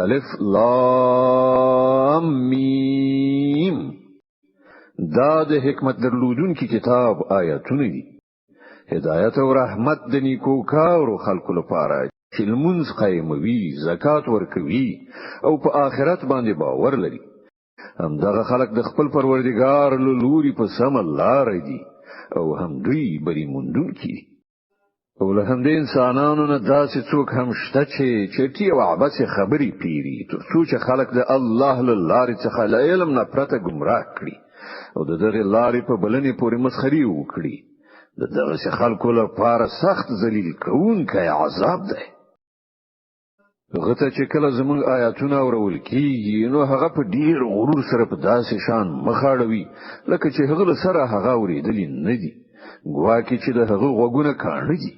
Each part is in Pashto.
الف لام میم. دا د حکمت درلودونکي کتاب آیاتونه دي. هدایت او رحمت د نیکو کارو خلقو لپاره چې لمونځ قایموي، زکات ورکوي او په آخرت باندې باور لري. همدغه خلق د خپل پروردګار له لوري په سم لار دي او هم دوی بری موندونکي. او له همدې انسانانو نه داسې څوک هم شته چې چټي او عبث خبرې پیری تر څو چې خلق د الله له لارې څخه له علم نه پرته گمراه کړي او د دغه لارې په بلنې پورې مسخري وکړي. دغه خلکو لپاره سخت ذلیل کوونکی عذاب دی. غته چې کله زموږ آیاتونه اورول کیږي نو هغه په ډیر غرور سره په داسې شان مخاړوي لکه چې هغه سره هغه اوریدلی نه دي، ګواکې چې د هغه غوګونه کاڼه دي.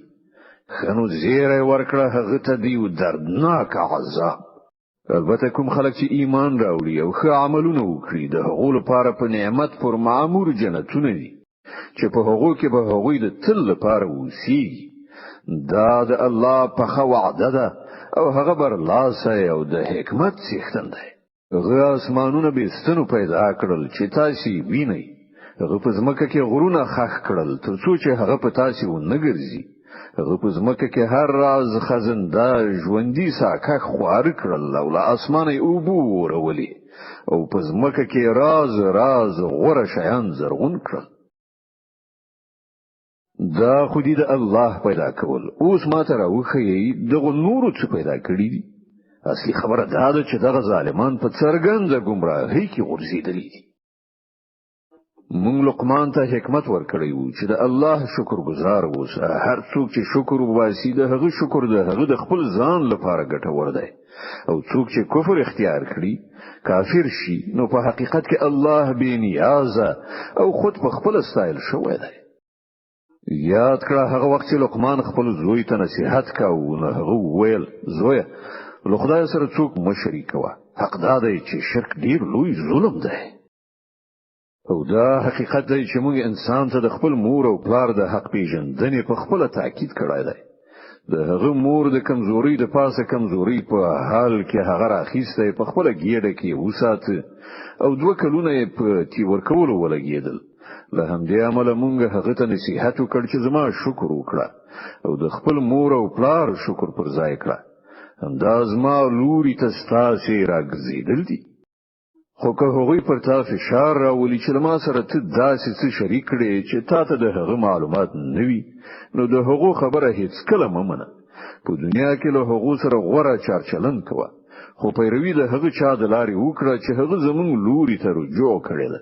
خنو زیره ورکړه هغه ته دی دردناک عذاب. البته کوم خلک چې ایمان راوړي او ښه عملونه وکړي د هغو لپاره په نعمت پر معمور جنتونه دي چې په هغو کې به هغوی د تل لپاره اوسېږي. دا د الله په وعده ده او هغه برلاسه او د حکمت څښتن دی. هغه اسمانونه به ستنو پیدا کړل چې تاسو وینئ. هغه په ځمکه کې غرونه خښ کړل تر څو چې هغه په تاسو ونه ګرځي. هغه په ځمکه کې هر راز خزنده ژوندۍ ساکه خوار کړل او له اسمانه اوبو ورولې او په ځمکه کې راز غوره شیان زرغون کړل. دا خودی د الله پیدا کول. اوس ماته راوخی دغه نورو څه پیدا کړی دي. اصلي خبره دا ده چې دغه ظالمان په څرګنده گمراهۍ کې غورځېدلي دي. مونږ لقمان ته حکمت ورکړی وو چې د الله شکر گزار اوسه. هر څوک چې شکر وباسي د هغه شکر د هغه د خپل ځان لپاره ګټور دی، او څوک چې کفر اختیار کړي کافر شي نو په حقیقت کې الله بې نیازه او خود په خپل استایل شوی دی. یاد کړه هغه وخت چې لقمان خپل زوی ته نصیحت کاوه نو هغه وویل زویه له خدای سره څوک مشرک کوه. حق دا دی چې شرک ډیر لوی ظلم دی. او دا حقیقت دی چې موږ انسان ته د خپل مور او پلار د حق پیژندنې په خپل تاکید کړی دی. د هغه مور د کمزوري د پاسه کمزوري په حال کې هغه راخیسته په خپل ګیډه کې وساته او 2 کلونه په تی ورکول ولګیدل. له همدې عمله مونږ هغه ته نصیحت وکړ چې زما شکر وکړه او د خپل مور او پلار شکر پر ځای کړه. همدا زما لوري ته ستاسو راګزیدل دي. خو که هغوی پر تا فشار راولي چې ما سره ته داسې څه شریک کړي چې تا ته د هغه معلومات نه وي نو د هغو خبره هیڅ کله مه منه. په دنیا کې له هغو سره غوره چارچلن کوه، خو پیروي د هغه چا د لارې وکړه چې هغه زموږ لوري ته رجوع کړی ده.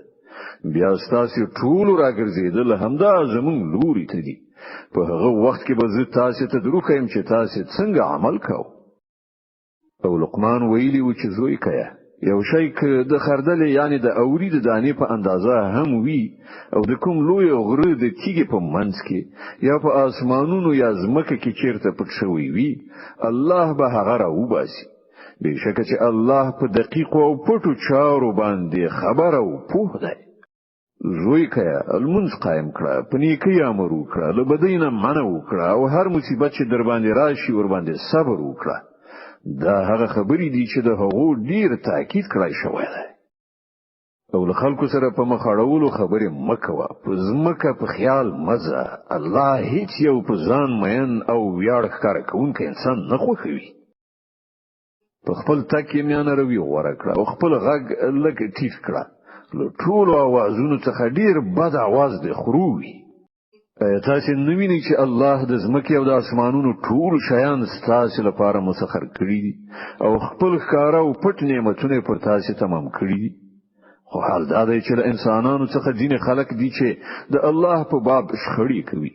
بیا ستاسو ټول راګرځیدل همدا زموږ لوري ته دي. په هغه وخت کې به زه تاسو ته دروخم چې تاسو څنګه عمل کوئ. او لقمان ویلی و چې زوی کیا یو شی ک د خردل یعنی د اوري د دانې په اندازه هم وی او د کوم لوی غره د تیګې په منځ کې یا په اسمانونو یا زمکه کې چیرته پټ شوی وی الله به هغه راوباسي. بشکه چې الله په دقیق او پټو چارو باندې خبر او پوه دی. زوی کیا المنځ قائم کړه، پنیکی امر وکړه، له بدینه منع وکړه او هر مصیبت چې در باندې راشي ور باندې صبر وکړه. دا هغه خبرې دي چې د هغو ډیر تاکید کړای شوی دی. او له خلکو سره په مخاړولو خبرې مکوه، په ځمکه په خیال مزه. الله هیڅ یو په ځان مین او ویاړ ښکار کوونکی انسان نه خوښوي. په خپل تک یې میانه روي غوره کړه او خپل غږ لږ ټیټ کړه. له ټولو اوازونو څخه ډیر بد आवाज دی خرووي. تاسو نو وینئ چې الله د ځمکې او د اسمانونو ټول شیان ستاسو لپاره مسخر کړی دي او خپل ښکار او پټ نعمتونه پر تاسو تمام کړی دي. خو حال دا دی چې انسانانو څخه ځینې خلک دي چې د الله په باب شخړې کوي،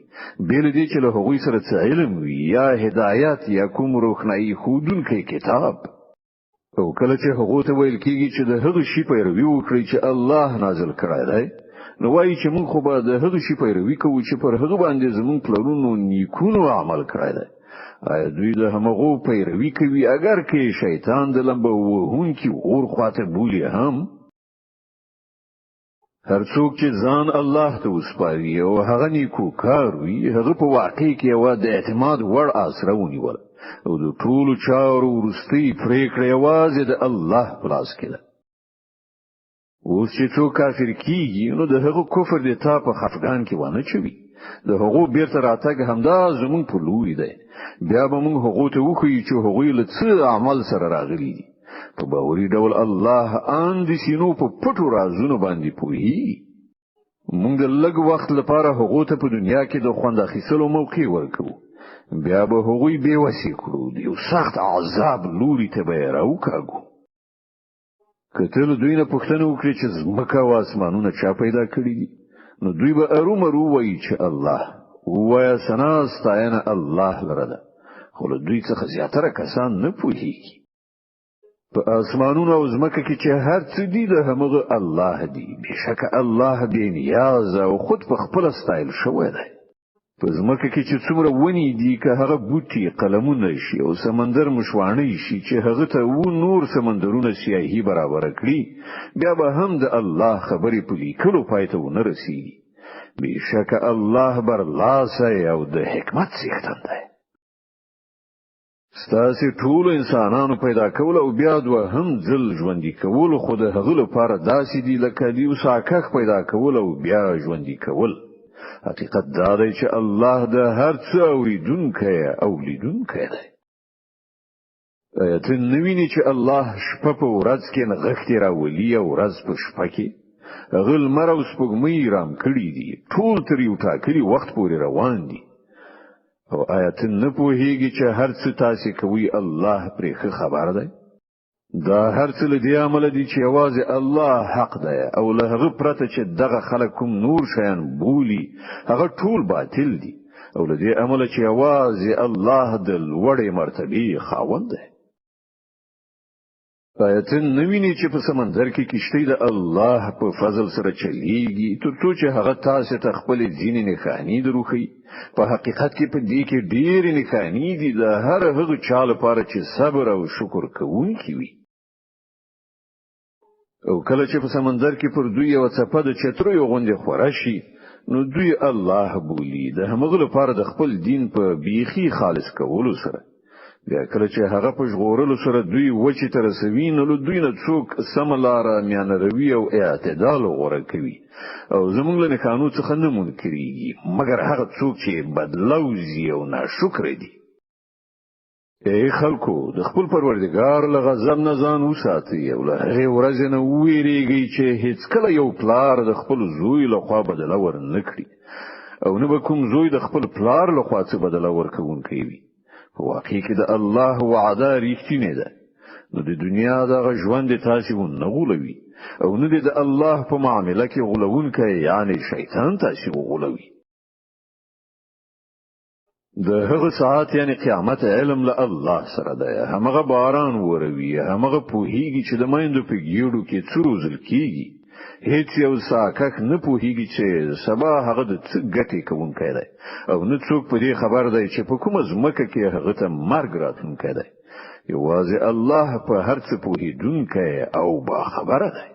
بل دي چې له هغوی سره څه علم وي یا هدایت یا کوم روښنايي ښودونکی کتاب. او کله چې هغه ته ویل کیږي چې د هغه شی پیروي وکړي چې الله نازل کړی دی نو وایي چې موږ خو به د هغه شی پیروي کوو چې پر هغه باندې زموږ پلرونو نیکونو عمل کړی دی. آیا دوی د همغو پیروي کوي اگر کې شیطان د لمبه وهونکي اور خواته بولي هم؟ هر څوک چې ځان الله ته وسپاري او هغه نیکو کار وي هغه په واقع کې یو د اعتماد وړ آسره ونیول. او د ټولو چارو وروستۍ پریکړه یوازې د الله په لاس کې ده. اوس چې څوک کافر کیږي نو د هغو کفر د تا په خفګان کې ونه چوي. د هغو بیرته راتګ همدا زمونږ په لوري دی. بیا به موږ هغو ته وښیو چې هغوی له څه عمل سره راغلي دي. په باوري ډول الله ان د سینو په پټو رازونو باندې پوهیږي. موږ د لږ وخت لپاره هغو ته په دنیا کې د خوند اخیستلو موقع ورکوو. بیا به هغوی بې وسې کړو. د یو سخت عذاب لوري ته به یې راوکاږو. که ته له دوی نه پوښتنه وکړې چې ځمکه او اسمانونه چا پیدا کړي دي، نو دوی به ارومرو وایي چې الله. ووایه ثنا ستاینه الله لره ده، خو له دوی څخه زیاتره کسان نه پوهیږي. په اسمانونو او ځمکه کې چې هر څه دي د همغه الله دی. بېشکه الله بې نیاز او خود په خپل ستایل شوی دی. په ځمکه کې چې څومره ونی دي، که هغه بوټي قلمونه شي او سمندر مشوانه شي چې هغه ته و نور سمندرونه سیاهي برابر کړي، بیا به هم د الله خبرې په لیکلو پای ته ونه رسیږي. بېشکه الله برلاسی او د حکمت څښتن دی. ستاسې ټولو انسانانو پیدا کول او بیا دوهم ځل ژوندي کول خو د هغه لپاره داسې دي لکه د یو ساکښ پیدا کول او بیا ژوندي کول. حقیقت دا دی چې الله د هر څه اوریدونکی او لیدونکی دی. ته نه وینې چې الله شپه په ورځ کې نغښتې راولي او ورځ په شپه کې؟ هغه لمر او سپوږمۍ رام کړي دي، ټول تر یو ټاکلي وخت پورې روان دي. او آیا ته نه پوهیږي چې هر څه تاسې کوي الله پرې ښه خبر دی؟ دا هر څه له دې عمله دي چې یوازې الله حق دی او له هغه پرته چې دغه خلک کوم نور شیان بولي هغه ټول باطل دي او له دې عمله چې یوازې الله د لوړې مرتبې خاوند دی. آیا ته نه وینې چې په سمندر کې کشتۍ د الله په فضل سره چلیږي تر څو چې هغه تاسې ته خپلې ځینې نښانې دروښيي؟ په حقیقت کې په دې کې ډېرې نښانې دي د هر هغه چا لپاره چې صبر او شکر کوونکی وي. او کله چې په سمندر کې پر دوی یو څپه د چترو غوندې خوره شي، نو دوی الله بولي د همغه لپاره د خپل دین په بیخي خالص کولو سره. بیا کله چې هغه په ژغورلو سره دوی وچې ته رسوي، نو له دوی نه څوک سمه لاره میانروي او اعتدال غوره کوي او زموږ له نښانو څخه نه منکرېږي مګر هغه څوک چې بدلوزي او ناشکره دي. ای خلکو، د خپل پروردګار له غضب نه ځان وساتئ او له هغې ورځې نه وویریږئ چې هیڅکله یو پلار د خپل زوی لخوا بدله ورنه کړي او نه به کوم زوی د خپل پلار لخوا څه بدله ورکوونکی وي. په واقع کې د الله وعده رښتینې ده. نو د دنیا دغه ژوند تاسې ونه غولوي او نه د الله په معامله کې غولونکی یعنی شیطان تاسې وغولوي. د هغه ساعت یعنی قیامت علم له الله سره ده. همغه باران وروي، همغه پوهیږي چې د مایندو په ګیړو کې څو روزل کیږي. هیڅ یو ساکښ نه پوهیږي چې سبا هغه د څه ګټې کوونکی دی او نه څوک په دې خبر دی چې په کومه ځمکه کې هغه ته مرګ راتلونکی دی. یوازې الله په هر څه پوهیدونکی او باخبره دی.